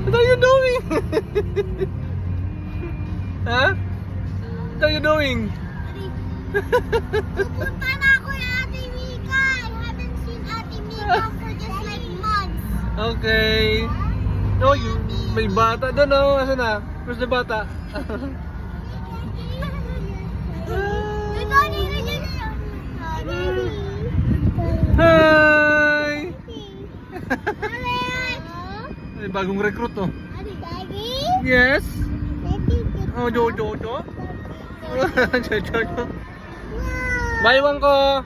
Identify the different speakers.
Speaker 1: What are you doing? Huh? What are you doing?
Speaker 2: Pupunta na ako yung Ate Mika. I haven't seen Ate Mika for just like months.
Speaker 1: Okay. Oh, may bata doon, oh. Asan na? Where's the bata? Hi! May bagong recruit, oh. Yes? Oh, Jojo. Jojo. Bye, Wangko.